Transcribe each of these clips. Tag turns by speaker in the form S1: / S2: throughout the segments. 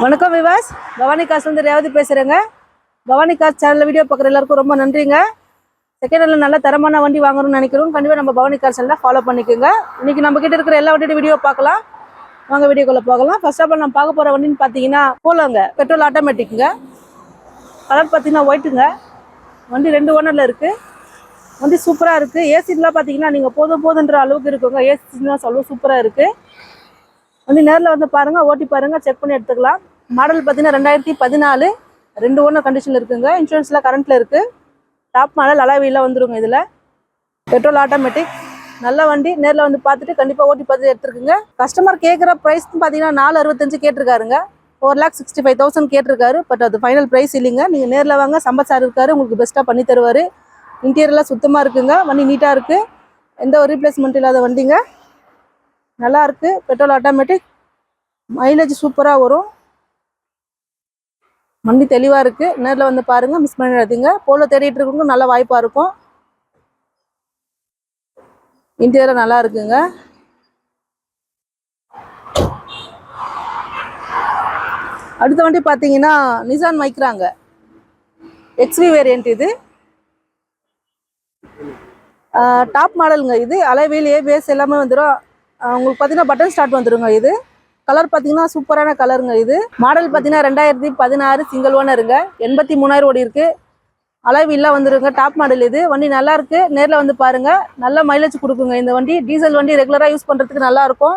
S1: வணக்கம் விவாஸ், பவானி கார்ஸ் வந்து ரேவதி பேசுகிறேங்க. பவானி கார்ஸ் சேனலில் வீடியோ பார்க்குற எல்லாருக்கும் ரொம்ப நன்றிங்க. செகண்ட் ஹேண்டில் நல்ல தரமான வண்டி வாங்கணும்னு நினைக்கிறோம். கண்டிப்பாக நம்ம பவானி கார்ஸ் சேனலில் ஃபாலோ பண்ணிக்கோங்க. இன்றைக்கி நம்ம கிட்ட இருக்கிற எல்லா வண்டியோட வீடியோ பார்க்கலாம். வாங்க வீடியோக்குள்ளே போகலாம். ஃபர்ஸ்ட் ஆஃப் ஆல் நம்ம பார்க்க போகிற வண்டின்னு பார்த்தீங்கன்னா போலோங்க, பெட்ரோல் ஆட்டோமேட்டிக்குங்க. கலர் பார்த்தீங்கன்னா ஒயிட்டுங்க. வண்டி 2 ஓனரில் இருக்குது. வண்டி சூப்பராக இருக்குது. ஏசிலாம் பார்த்தீங்கன்னா நீங்கள் போதுன்ற அளவுக்கு இருக்குங்க. ஏசிலாம் சொல்ல சூப்பராக இருக்குது. வந்து நேரில் வந்து பாருங்கள், ஓட்டி பாருங்கள், செக் பண்ணி எடுத்துக்கலாம். மாடல் பார்த்தீங்கன்னா 2014, 2 ஓனர் கண்டிஷனில் இருக்குங்க. இன்சூரன்ஸ்லாம் கரண்ட்டில் இருக்குது. டாப் மாடல் அலாவிலாம் வந்துருங்க. இதில் பெட்ரோல் ஆட்டோமேட்டிக் நல்ல வண்டி. நேரில் வந்து பார்த்துட்டு கண்டிப்பாக ஓட்டி பார்த்து எடுத்துருக்குங்க. கஸ்டமர் கேட்குற ப்ரைஸ்ன்னு பார்த்தீங்கன்னா 465 கேட்டிருக்காருங்க. 4,65,000 கேட்டிருக்காரு. பட் அது ஃபைனல் ப்ரைஸ் இல்லைங்க. நீங்கள் நேரில் வாங்க, சம்பத் சார் இருக்காரு, உங்களுக்கு பெஸ்ட்டாக பண்ணி தருவார். இன்டீரியர்லாம் சுத்தமாக இருக்குங்க. வண்டி நீட்டாக இருக்குது. எந்த ஒரு ரீப்ளேஸ்மெண்ட் இல்லாத வண்டிங்க. நல்லா இருக்குது. பெட்ரோல் ஆட்டோமேட்டிக், மைலேஜ் சூப்பராக வரும். வண்டி தெளிவாக இருக்குது. நேரில் வந்து பாருங்கள், மிஸ் பண்ணிடாதீங்க. போலோ தேடிட்டு இருக்கவங்க நல்ல வாய்ப்பாக இருக்கும். இன்டீரியர் நல்லா இருக்குங்க. அடுத்த வண்டி பார்த்தீங்கன்னா நிசான் மைக்ராங்க, எக்ஸ்வி வேரியன்ட். இது டாப் மாடலுங்க. இது அலைவீல், ஏபிஎஸ் எல்லாமே வந்துடும். உங்களுக்கு பார்த்தீங்கன்னா பட்டன் ஸ்டார்ட் வந்துடுங்க. இது கலர் பார்த்தீங்கன்னா சூப்பரான கலருங்க. இது மாடல் பார்த்தீங்கன்னா 2016 சிங்கிள் ஓனருங்க. 83,000 ஓடி இருக்குது. அலைவீல்லாம் வந்துருங்க. Top model. இது வண்டி நல்லா இருக்குது. நேரில் வந்து பாருங்கள். நல்ல மைலேஜ் கொடுக்குங்க இந்த வண்டி. டீசல் வண்டி ரெகுலராக யூஸ் பண்ணுறதுக்கு நல்லாயிருக்கும்.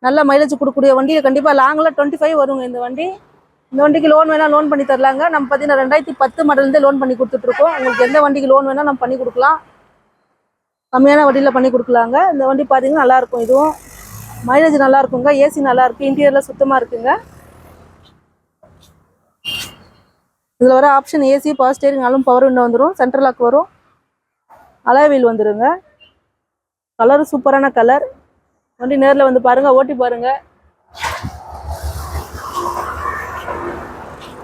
S1: நல்ல மைலேஜ் கொடுக்கக்கூடிய வண்டி. கண்டிப்பாக லாங்கில் 25 வருங்க இந்த வண்டி. இந்த வண்டிக்கு லோன் வேணால் லோன் பண்ணி தரலாங்க. நம்ம பார்த்தீங்கன்னா 2010 மாடல்லேருந்தே லோன் பண்ணி கொடுத்துட்ருக்கோம். உங்களுக்கு எந்த வண்டிக்கு லோன் வேணால் நம்ம பண்ணி கொடுக்கலாம். கம்மியான வண்டியில் பண்ணி கொடுக்கலாங்க. இந்த வண்டி பார்த்தீங்கன்னா நல்லாயிருக்கும். இதுவும் மைலேஜ் நல்லா இருக்குங்க. ஏசி நல்லா இருக்குது. இன்டீரியரில் சுத்தமாக இருக்குங்க. இதில் வர ஆப்ஷன் ஏசி, பவர் ஸ்டேரிங், ஆலும் பவர் விண்டோ வந்துடும். சென்ட்ரல் லாக் வரும். அலாய் வந்துடுங்க. கலரு சூப்பரான கலர். வண்டி நேரில் வந்து பாருங்கள், ஓட்டி பாருங்கள்.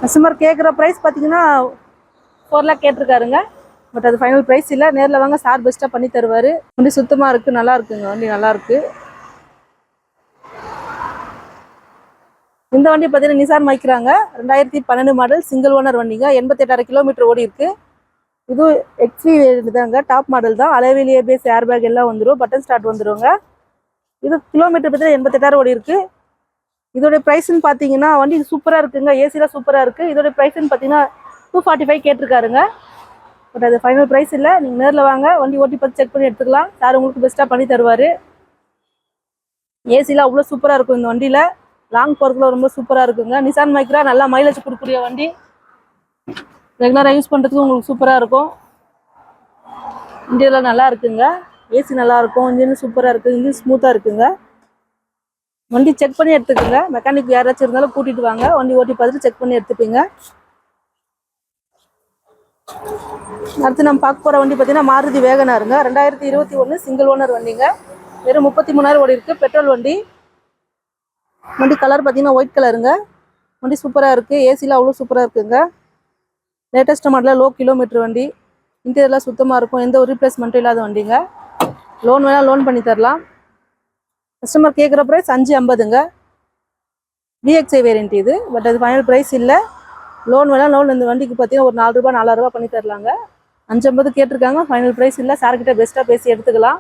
S1: கஸ்டமர் கேட்குற ப்ரைஸ் பார்த்தீங்கன்னா 4 lakh கேட்டிருக்காருங்க. பட் அது ஃபைனல் ப்ரைஸ் இல்லை. நேரில் வாங்க, சார் பெஸ்ட்டாக பண்ணி தருவார். வண்டி சுத்தமாக இருக்குது, நல்லா இருக்குங்க. வண்டி நல்லாயிருக்கு. இந்த வண்டி பார்த்தீங்கன்னா நிசான் மைக்ராங்க, 2012 மாடல் சிங்கிள் ஓனர் வண்டிங்க. 88,000 கிலோமீட்டர் ஓடி இருக்குது. இதுவும் எக்ஸ்வி தாங்க. டாப் மாடல் தான். அலைவீல், ஏபிஎஸ், ஏர் பேக் எல்லாம் வந்துடும். பட்டன் ஸ்டார்ட் வந்துடுங்க. இது கிலோமீட்டர் பார்த்தீங்கன்னா 88,000 ஓடி இருக்குது. இதோடைய ப்ரைஸ்ன்னு பார்த்தீங்கன்னா வண்டி சூப்பராக இருக்குங்க. ஏசிலாம் சூப்பராக இருக்குது. இதோடைய ப்ரைஸ்ன்னு பார்த்தீங்கன்னா 245 கேட்டிருக்காருங்க. பட் அது ஃபைனல் ப்ரைஸ் இல்லை. நீங்கள் நேரில் வாங்க, வண்டி ஓட்டி பார்த்து செக் பண்ணி எடுத்துக்கலாம். சார் உங்களுக்கு பெஸ்ட்டாக பண்ணி தருவார். ஏசிலாம் அவ்வளோ சூப்பராக இருக்கும் இந்த வண்டியில். லாங் போகிறதுக்குள்ள ரொம்ப சூப்பராக இருக்குங்க. நிசான் மைக்ரா நல்லா மைலேஜ் கொடுக்கக்கூடிய வண்டி. ரெகுலராக யூஸ் பண்ணுறதுக்கு உங்களுக்கு சூப்பராக இருக்கும். இன்டீரியர் நல்லா இருக்குங்க. ஏசி நல்லாயிருக்கும். இன்ஜின் சூப்பராக இருக்குது. இன்ஜின் ஸ்மூத்தாக இருக்குங்க. வண்டி செக் பண்ணி எடுத்துக்கோங்க. மெக்கானிக் யாராச்சும் இருந்தாலும் கூட்டிகிட்டு வாங்க. வண்டி ஓட்டி பார்த்துட்டு செக் பண்ணி எடுத்துப்பீங்க. அடுத்து நம்ம பார்க்க போகிற வண்டி பார்த்தீங்கன்னா மாருதி வேகனாருங்க. 2021 சிங்கிள் ஓனர் வண்டிங்க. வெறும் 33,000 ஓடி இருக்குது. பெட்ரோல் வண்டி. வண்டி கலர் பார்த்தீங்கன்னா ஒயிட் கலருங்க. வண்டி சூப்பராக இருக்குது. ஏசியில் அவ்வளோ சூப்பராக இருக்குங்க. லேட்டஸ்ட் மாடலில் லோ கிலோமீட்டர் வண்டி. இன்டீரியர்லாம் சுத்தமாக இருக்கும். எந்த ஒரு ரீப்ளேஸ்மெண்ட்டும் இல்லாத வண்டிங்க. லோன் வேணால் லோன் பண்ணி தரலாம். கஸ்டமர் கேட்குற ப்ரைஸ் 550ங்க. விஎக்ஸ்ஐ வேரியன்ட் இது. பட் அது ஃபைனல் ப்ரைஸ் இல்லை. லோன் வேணால் லோன் இந்த வண்டிக்கு பார்த்தீங்கன்னா ஒரு 4 ரூபா 4,000 ரூபா பண்ணி தரலாங்க. 550 கேட்டிருக்காங்க. ஃபைனல் ப்ரைஸ் இல்லை. சார்கிட்ட பெஸ்ட்டாக பேசி எடுத்துக்கலாம்.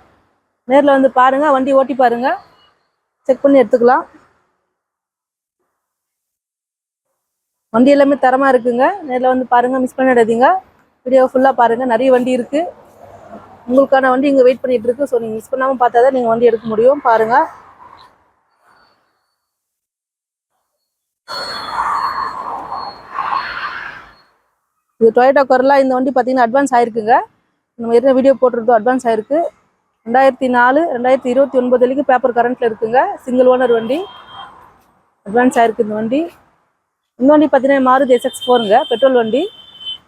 S1: நேரில் வந்து பாருங்கள், வண்டி ஓட்டி பாருங்கள், செக் பண்ணி எடுத்துக்கலாம். வண்டி எல்லாமே தரமாக இருக்குங்க. நேரில் வந்து பாருங்கள், மிஸ் பண்ணிடாதீங்க. வீடியோ ஃபுல்லாக பாருங்கள். நிறைய வண்டி இருக்குது. உங்களுக்கான வண்டி இங்கே வெயிட் பண்ணிகிட்டு இருக்கு. ஸோ நீங்கள் மிஸ் பண்ணாமல் பார்த்தா தான் நீங்கள் வண்டி எடுக்க முடியும். பாருங்கள். இது டொயோட்டா கொரோலா. இந்த வண்டி பார்த்தீங்கன்னா அட்வான்ஸ் ஆயிருக்குங்க. நம்ம ஏற்கனவே வீடியோ போட்டிருந்தோம். அட்வான்ஸ் ஆயிருக்கு. 2004, 2029 வரைக்கும் பேப்பர் கரண்ட்டில் இருக்குங்க. சிங்கிள் ஓனர் வண்டி. அட்வான்ஸ் ஆயிருக்கு இந்த வண்டி. இந்த வண்டி பார்த்தீங்கன்னா மாருதி SX4ங்க. பெட்ரோல் வண்டி.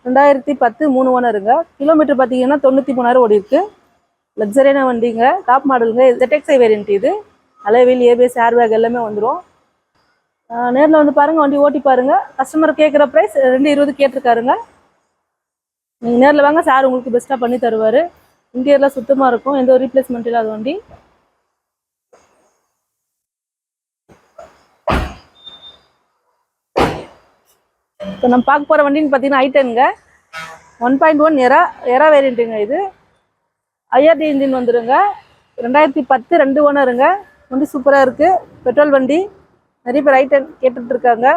S1: 2010 3 ஓனருங்க. கிலோமீட்டர் பார்த்தீங்கன்னா 93,000 ஓடி இருக்குது. லக்ஸரியான வண்டிங்க. டாப் மாடலுங்க. ZXi வேரியன்ட் இது. அலைவீல், ஏபிஎஸ், ஏர் பேக் எல்லாமே வந்துடும். நேரில் வந்து பாருங்கள், வண்டி ஓட்டி பாருங்கள். கஸ்டமர் கேட்குற ப்ரைஸ் 220 கேட்டிருக்காருங்க. நீங்கள் நேரில் வாங்க, சார் உங்களுக்கு பெஸ்ட்டாக பண்ணி தருவார். இன்டீரியர்லாம் சுத்தமாக இருக்கும். எந்த ஒரு ரீப்ளேஸ்மெண்ட் இல்லாத வண்டி. இப்போ நம்ம பார்க்க போகிற வண்டின்னு பார்த்தீங்கன்னா ஐட்டனுங்க 1.1 எரா வேரியண்ட்டுங்க. இது ஐஆர்டி இன்ஜின் வந்துடுங்க. 2010 2 ஓனருங்க. வண்டி சூப்பராக இருக்குது. பெட்ரோல் வண்டி. நிறைய பேர் ஐட்டன் கேட்டுட்ருக்காங்க.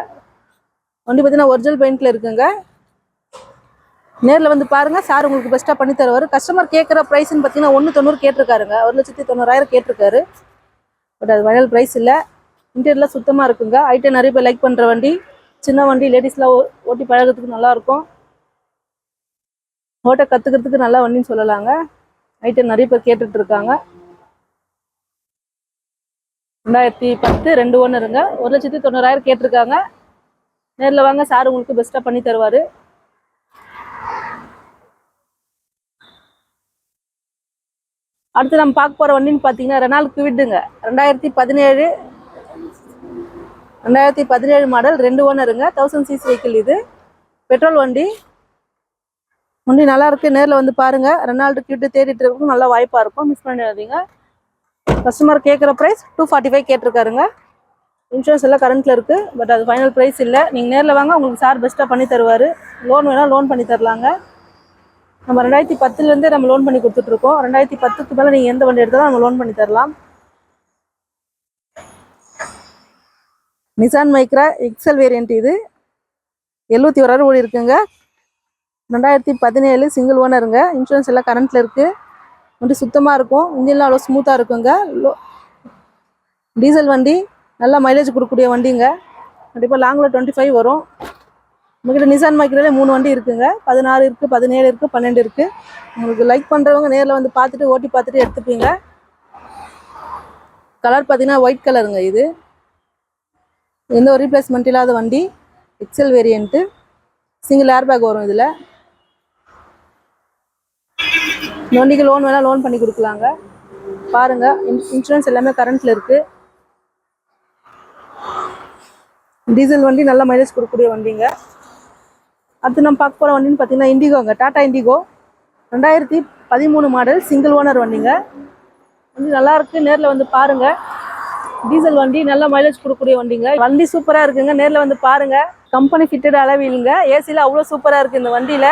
S1: வண்டி பார்த்தீங்கன்னா ஒரிஜினல் பெயிண்டில் இருக்குங்க. நேரில் வந்து பாருங்கள், சார் உங்களுக்கு பெஸ்ட்டாக பண்ணி தருவார். கஸ்டமர் கேட்குற ப்ரைஸ்ன்னு பார்த்தீங்கன்னா 1.90 கேட்டிருக்காருங்க. 1,90,000 கேட்டிருக்காரு. பட் அது ஃபைனல் ப்ரைஸ் இல்லை. இன்டீரியர்லாம் சுத்தமாக இருக்குங்க. ஐட்டன் நிறைய பேர் லைக் பண்ணுற வண்டி. சின்ன வண்டி, லேடிஸ்லாம் ஓட்டி பழகிறதுக்கு நல்லாயிருக்கும். ஓட்ட கற்றுக்கிறதுக்கு நல்லா வண்டின்னு சொல்லலாங்க. ஐட்டன் நிறைய பேர் கேட்டுட்ருக்காங்க. 2010 2 ஓனருங்க. 1,90,000 கேட்டிருக்காங்க. நேரில் வாங்க, சார் உங்களுக்கு பெஸ்ட்டாக பண்ணி தருவார். அடுத்து நம்ம பார்க்க போகிற வண்டின்னு பார்த்தீங்கன்னா ரெனால்ட் குவிட்டுங்க. 2017 மாடல் 2 ஓனருங்க. 1000 cc vehicle. இது பெட்ரோல் வண்டி. வண்டி நல்லா இருக்குது. நேரில் வந்து பாருங்கள். ரெனால்ட் குவிட்டு தேடிட்டு இருக்கும் நல்லா வாய்ப்பாக இருக்கும். மிஸ் பண்ணிடாதீங்க. கஸ்டமர் கேட்குற ப்ரைஸ் 245 கேட்டிருக்காருங்க. இன்சூரன்ஸ் எல்லாம் கரண்ட்டில் இருக்குது. பட் அது ஃபைனல் ப்ரைஸ் இல்லை. நீங்கள் நேரில் வாங்க, உங்களுக்கு சார் பெஸ்ட்டாக பண்ணி தருவார். லோன் வேணால் லோன் பண்ணி தரலாங்க. நம்ம 2010 நம்ம லோன் பண்ணி கொடுத்துட்ருக்கோம். 2010க்கு மேலே நீங்கள் எந்த வண்டி எடுத்தாலும் நம்ம லோன் பண்ணி தரலாம். Nissan Micra XL variant. இது 71,000 ஓடி இருக்குங்க. 2017 சிங்கிள் ஓனருங்க. இன்சூரன்ஸ் எல்லாம் கரண்ட்டில் இருக்குது. வண்டி சுத்தமாக இருக்கும். இன்ஜின்லாம் அவ்வளோ ஸ்மூத்தாக இருக்குங்க. டீசல் வண்டி. நல்லா மைலேஜ் கொடுக்கக்கூடிய வண்டிங்க. கண்டிப்பாக லாங்கில் 25 வரும். நம்மக்கிட்ட நிசான் மைக்ராலே 3 வண்டி இருக்குங்க. 16 இருக்குது, 17 இருக்குது, 12 இருக்குது. உங்களுக்கு லைக் பண்ணுறவங்க நேரில் வந்து பார்த்துட்டு ஓட்டி பார்த்துட்டு எடுத்துப்பீங்க. கலர் பார்த்தீங்கன்னா ஒயிட் கலருங்க. இது எந்த ஒரு ரீப்ளேஸ்மெண்ட் இல்லாத வண்டி. XL variant. Single air bag வரும் இதில். இந்த வண்டிக்கு லோன் வேணால் லோன் பண்ணி கொடுக்கலாங்க. பாருங்கள், இன்சூரன்ஸ் எல்லாமே கரண்ட்டில் இருக்குது. டீசல் வண்டி நல்ல மைலேஜ் கொடுக்கக்கூடிய வண்டிங்க. அடுத்து நம்ம பார்க்க போகிற வண்டின்னு பார்த்தீங்கன்னா இண்டிகோங்க. Tata Indigo 2013 model single owner வண்டிங்க. வண்டி நல்லாயிருக்கு. நேரில் வந்து பாருங்கள். டீசல் வண்டி நல்ல மைலேஜ் கொடுக்கக்கூடிய வண்டிங்க. வண்டி சூப்பராக இருக்குங்க. நேரில் வந்து பாருங்கள். கம்பெனி ஃபிட்டட் அளவில்ங்க. ஏசியில் அவ்வளோ சூப்பராக இருக்குது இந்த வண்டியில்.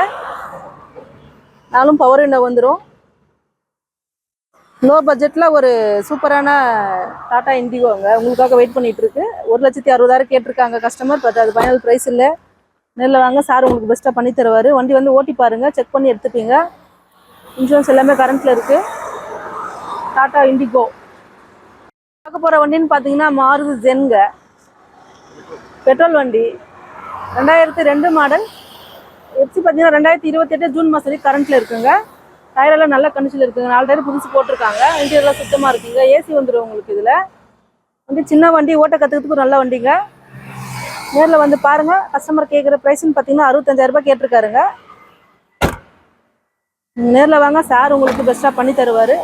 S1: நாலும் பவர் விண்டோ வந்துடும். லோ பட்ஜெட்டில் ஒரு சூப்பரான டாடா இண்டிகோங்க உங்களுக்காக வெயிட் பண்ணிகிட்டு இருக்கு. 1,60,000 கேட்டிருக்காங்க கஸ்டமர். பட் அது ஃபைனல் ப்ரைஸ் இல்லை. நேரில் வாங்க, சார் உங்களுக்கு பெஸ்ட்டாக பண்ணி தருவார். வண்டி வந்து ஓட்டி பாருங்கள், செக் பண்ணி எடுத்துப்பீங்க. இன்சூரன்ஸ் எல்லாமே கரண்ட்டில் இருக்குது. டாடா இண்டிகோ. பார்க்க போகிற வண்டின்னு பார்த்தீங்கன்னா மாருதி ஜென்ங்க. பெட்ரோல் வண்டி. 2002 மாடல். எஃப்சி பார்த்தீங்கன்னா 2028 ஜூன் மாதம் வரைக்கும் கரண்ட்டில் இருக்குங்க. டயரெல்லாம் நல்ல கண்டிஷனில் இருக்குங்க. 4 டயர் புதுசு போட்டிருக்காங்க. இன்டீரியர்லாம் சுத்தமாக இருக்குங்க. ஏசி வந்துடும் உங்களுக்கு. இதில் வந்து சின்ன வண்டி, ஓட்ட கற்றுக்கிறதுக்கு நல்ல வண்டிங்க. நேரில் வந்து பாருங்கள். கஸ்டமர் கேட்குற ப்ரைஸ்ன்னு பார்த்தீங்கன்னா 65,000 கேட்டிருக்காருங்க. நேரில் வாங்க, சார் உங்களுக்கு பெஸ்ட்டாக பண்ணி தருவார்.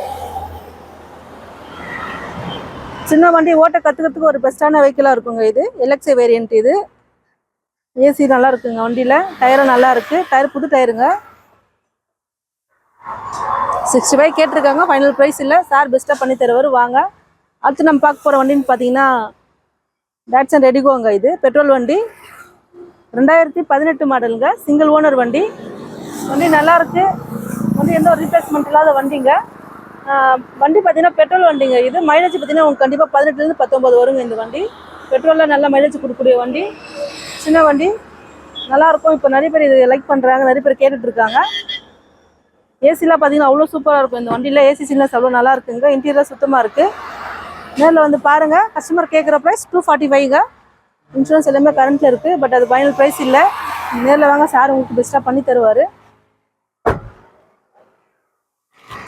S1: சின்ன வண்டி ஓட்ட கற்றுக்கிறதுக்கு ஒரு பெஸ்ட்டான வெஹிக்கிளாக இருக்குங்க. இது எல்எக்ஸே வேரியண்ட். இது ஏசி நல்லா இருக்குங்க வண்டியில். டயரும் நல்லா இருக்குது. டயர் புது டயருங்க. 65 கேட்டிருக்காங்க. ஃபைனல் ப்ரைஸ் இல்லை. சார் பெஸ்ட்டாக பண்ணி தருவார். வாங்க. அடுத்து நம்ம பார்க்க போகிற வண்டின்னு பார்த்தீங்கன்னா டாட்சன் ரெடிகோங்க. இது பெட்ரோல் வண்டி. 2018 மாடலுங்க. சிங்கிள் ஓனர் வண்டி. வண்டி நல்லாயிருக்கு. வண்டி எந்த ஒரு ரீப்ளேஸ்மெண்ட் இல்லாத வண்டிங்க. வண்டி பார்த்தீங்கன்னா பெட்ரோல் வண்டிங்க. இது மைலேஜ் பார்த்தீங்கன்னா உங்களுக்கு கண்டிப்பாக 18 19 வருங்க இந்த வண்டி. பெட்ரோலில் நல்ல மைலேஜ் கொடுக்கக்கூடிய வண்டி. சின்ன வண்டி நல்லாயிருக்கும். இப்போ நிறைய பேர் இதை லைக் பண்ணுறாங்க. நிறைய பேர் கேட்டுட்ருக்காங்க. ஏசிலாம் பார்த்தீங்கன்னா அவ்வளோ சூப்பராக இருக்கும் இந்த வண்டியில். ஏசி சின்னஸ் அவ்வளோ நல்லா இருக்குங்க. இன்டீரியர் சுத்தமாக இருக்குது. நேரில் வந்து பாருங்கள். கஸ்டமர் கேட்குற ப்ரைஸ் 245ங்க. இன்சூரன்ஸ் எல்லாமே கரண்ட்டில் இருக்குது. பட் அது ஃபைனல் ப்ரைஸ் இல்லை. நேரில் வாங்க, சார் உங்களுக்கு பெஸ்ட்டாக பண்ணி தருவார்.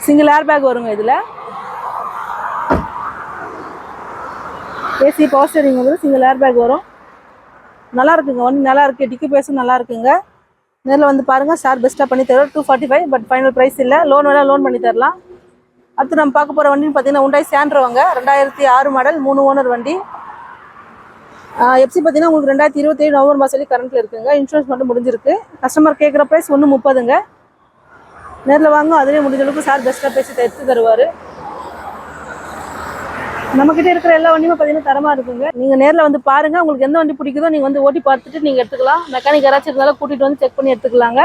S1: சிங்கிள் ஏர் பேக் வருங்க இதில். ஏசி பவர் ஸ்டீரிங் வந்து சிங்கிள் ஏர் பேக் வரும். நல்லா இருக்குங்க வண்டி. நல்லா இருக்குது. டிக்கி பேஸும் நல்லா இருக்குங்க. நேரில் வந்து பாருங்கள். சார் பெஸ்ட்டாக பண்ணி தருவார். 245. பட் ஃபைனல் ப்ரைஸ் இல்லை. லோன் வேணால் லோன் பண்ணி தரலாம். அடுத்து நம்ம பார்க்க போகிற வண்டின்னு பார்த்தீங்கன்னா Hyundai Sandroங்க. 2006 மாடல் 3 ஓனர் வண்டி. எஃப்சி பார்த்தீங்கன்னா உங்களுக்கு 2027 நவம்பர் மாதம் வரைக்கும் கரண்ட்டில் இருக்குங்க. இன்சூரன்ஸ் மட்டும் முடிஞ்சிருக்கு. கஸ்டமர் கேட்குற ப்ரைஸ் 130ங்க. நேரில் வாங்க, அதுலேயே முடிஞ்ச அளவுக்கு சார் பெஸ்ட்டாக பேசி எடுத்து தருவார். நம்மக்கிட்ட இருக்கிற எல்லா வண்டியுமே பார்த்தீங்கன்னா தரமாக இருக்குங்க. நீங்கள் நேரில் வந்து பாருங்கள். உங்களுக்கு எந்த வண்டி பிடிக்குதோ நீங்கள் வந்து ஓட்டி பார்த்துட்டு நீங்கள் எடுத்துக்கலாம். மெக்கானிக் யாராச்சும் இருந்தாலும் கூட்டிகிட்டு வந்து செக் பண்ணி எடுத்துக்கலாங்க.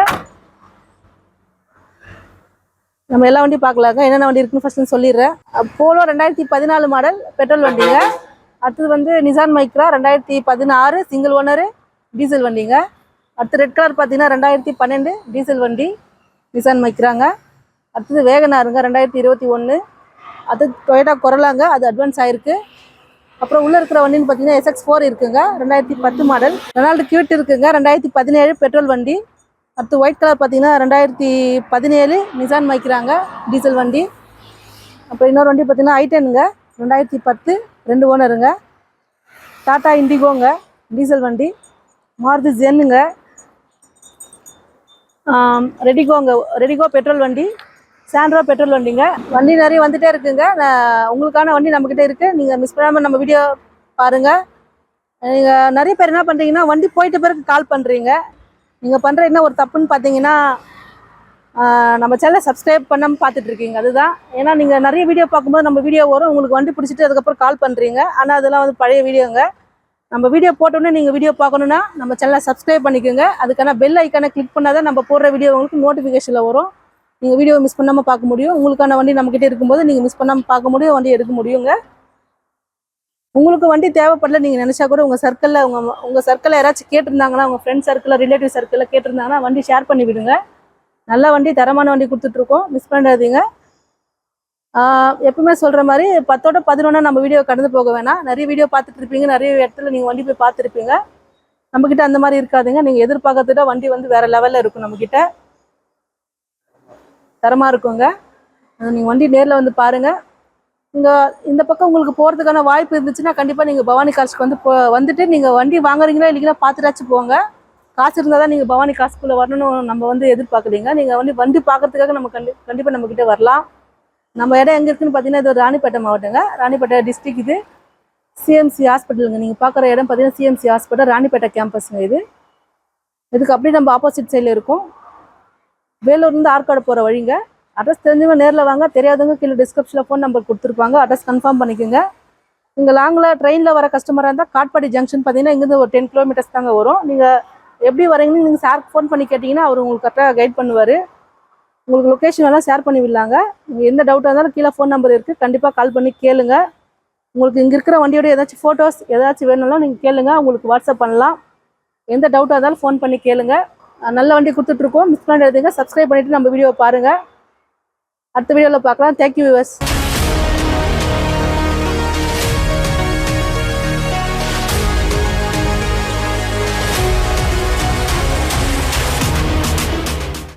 S1: நம்ம எல்லா வண்டியும் பார்க்கலாங்க. என்னென்ன வண்டி இருக்குன்னு ஃபஸ்ட்டு சொல்லிடுறேன். போலோ 2014 மாடல் பெட்ரோல் வண்டிங்க. அடுத்தது வந்து Nissan Micra 2016 single owner diesel வண்டிங்க. அடுத்து ரெட் கலர் பார்த்தீங்கன்னா 2012 டீசல் வண்டி நிசான் மைக்ராங்க. அடுத்தது வேகனாருங்க 2021. அது டொயோட்டா கொரலாங்க, அது அட்வான்ஸ் ஆயிருக்கு. அப்புறம் உள்ளே இருக்கிற வண்டின்னு பார்த்தீங்கன்னா SX4 இருக்குங்க 2010 மாடல். ரெனால்டு கியூட் இருக்குங்க 2017 பெட்ரோல் வண்டி. அடுத்து ஒயிட் கலர் பார்த்தீங்கன்னா 2017 நிசான் மைக்ராங்க டீசல் வண்டி. அப்புறம் இன்னொரு வண்டி பார்த்தீங்கன்னா i10ங்க 2010 2 ஓனருங்க. டாடா இண்டிகோங்க டீசல் வண்டி. மாருதி ஜென்னுங்க. ரெடிகோ பெட்ரோல் வண்டி. சாண்ட்ரோ பெட்ரோல் வண்டிங்க. வண்டி நிறைய வந்துகிட்டே இருக்குங்க. உங்களுக்கான வண்டி நம்மக்கிட்ட இருக்குது. நீங்கள் மிஸ் பண்ணாமல் நம்ம வீடியோ பாருங்கள். நீங்கள் நிறைய பேர் என்ன பண்ணுறீங்கன்னா வண்டி போயிட்ட பிறகு கால் பண்ணுறீங்க. நீங்கள் பண்ணுற என்ன ஒரு தப்புன்னு பார்த்தீங்கன்னா நம்ம சேனலை சப்ஸ்கிரைப் பண்ணாமல் பார்த்துட்ருக்கீங்க. அதுதான். ஏன்னா நீங்கள் நிறைய வீடியோ பார்க்கும்போது நம்ம வீடியோ வரும், உங்களுக்கு வண்டி பிடிச்சிட்டு அதுக்கப்புறம் கால் பண்ணுறீங்க. ஆனால் அதெல்லாம் வந்து பழைய வீடியோங்க. நம்ம வீடியோ போட்டோன்னே நீங்கள் வீடியோ பார்க்கணுன்னா நம்ம சேனலை சப்ஸ்கிரைப் பண்ணிக்கோங்க. அதுக்கான பெல் ஐக்கானை கிளிக் பண்ணால் தான் நம்ம போடுற வீடியோ உங்களுக்கு நோட்டிஃபிகேஷனில் வரும். நீங்கள் வீடியோ மிஸ் பண்ணாமல் பார்க்க முடியும். உங்களுக்கான வண்டி நம்மக்கிட்ட இருக்கும்போது நீங்கள் மிஸ் பண்ணாமல் பார்க்க முடியும், வண்டி எடுக்க முடியுங்க. உங்களுக்கு வண்டி தேவைப்படல நீங்கள் நினச்சா கூட உங்கள் சர்க்கிளில் யாராச்சும் கேட்டிருந்தாங்கன்னா, உங்கள் ஃப்ரெண்ட் சர்க்கிளில் ரிலேட்டிவ் சர்க்கிளில் கேட்டிருந்தாங்கன்னா வண்டி ஷேர் பண்ணி விடுங்க. நல்ல வண்டி, தரமான வண்டி கொடுத்துட்ருக்கோம். மிஸ் பண்ணாதீங்க. எப்பவுமே சொல்கிற மாதிரி 10ஓட 11 நம்ம வீடியோ கடந்து போக வேணாம். நிறைய வீடியோ பார்த்துட்டு இருப்பீங்க, நிறைய இடத்துல நீங்கள் வண்டி போய் பார்த்துருப்பீங்க. நம்மக்கிட்ட அந்த மாதிரி இருக்காதுங்க. நீங்கள் எதிர்பார்க்கறத வண்டி வந்து வேறு லெவலில் இருக்கும். நம்மக்கிட்ட தரமாக இருக்குங்க. நீங்கள் வண்டி நேரில் வந்து பாருங்கள். இந்த பக்கம் உங்களுக்கு போகிறதுக்கான வாய்ப்பு இருந்துச்சுன்னா கண்டிப்பாக நீங்கள் பவானி கார்ஸ்க்கு வந்து வந்துட்டு நீங்கள் வண்டி வாங்குறீங்களா இல்லைங்களா பார்த்துட்டாச்சும் போங்க. காசு இருந்தால் தான் நீங்கள் பவானி காசுக்குள்ளே வரணும்னு நம்ம வந்து எதிர்பார்க்குறீங்க. நீங்கள் வண்டி பார்க்கறதுக்காக நம்ம கண்டிப்பாக நம்மக்கிட்ட வரலாம். நம்ம இடம் எங்கே இருக்குதுன்னு பார்த்தீங்கன்னா இது ஒரு ராணிப்பேட்டை மாவட்டங்க. ராணிப்பேட்டை டிஸ்ட்ரிக். இது சிஎம்சி ஹாஸ்பிட்டலுங்க. நீங்கள் பார்க்குற இடம் பார்த்தீங்கன்னா சிஎம்சி ஹாஸ்பிட்டல் ராணிப்பேட்டை கேம்பஸுங்க. இதுக்கு அப்படியே நம்ம ஆப்போசிட் சைடில் இருக்கும். வேலூர்லேருந்து ஆற்காடு போகிற வழிங்க. அட்ரஸ் தெரிஞ்சவங்க நேரில் வாங்க, தெரியாதவங்க கீழே டிஸ்கிரிப்ஷனில் ஃபோன் நம்பர் கொடுத்துருப்பாங்க. அட்ரஸ் கன்ஃபார்ம் பண்ணிக்கோங்க. இங்கே லாங்கில் ட்ரெயினில் வர கஸ்டமராக இருந்தால் காட்பாடி ஜங்ஷன் பார்த்தீங்கன்னா இங்கேருந்து ஒரு 10 கிலோமீட்டர்ஸ் தாங்க வரும். நீங்கள் எப்படி வரீங்கன்னு நீங்கள் சாருக்கு ஃபோன் பண்ணி கேட்டிங்கன்னா அவர் உங்களுக்கு கரெக்டாக கைட் பண்ணுவார். உங்களுக்கு லொக்கேஷன் எல்லாம் ஷேர் பண்ணி விடலாங்க. நீங்கள் எந்த டவுட்டாக இருந்தாலும் கீழே ஃபோன் நம்பர் இருக்குது, கண்டிப்பாக கால் பண்ணி கேளுங்க. உங்களுக்கு இங்கே இருக்கிற வண்டியோட ஏதாச்சும் ஃபோட்டோஸ் ஏதாச்சும் வேணும்னாலும் நீங்கள் கேளுங்க, உங்களுக்கு வாட்ஸ்அப் பண்ணலாம். எந்த டவுட்டாக இருந்தாலும் ஃபோன் பண்ணி கேளுங்க. நல்ல வண்டி கொடுத்துட்ருக்கோம். மிஸ் பண்ணிடுறதுங்க. சப்ஸ்கிரைப் பண்ணிவிட்டு நம்ம வீடியோவை பாருங்கள். அடுத்த வீடியோவில் பார்க்கலாம். Thank you viewers.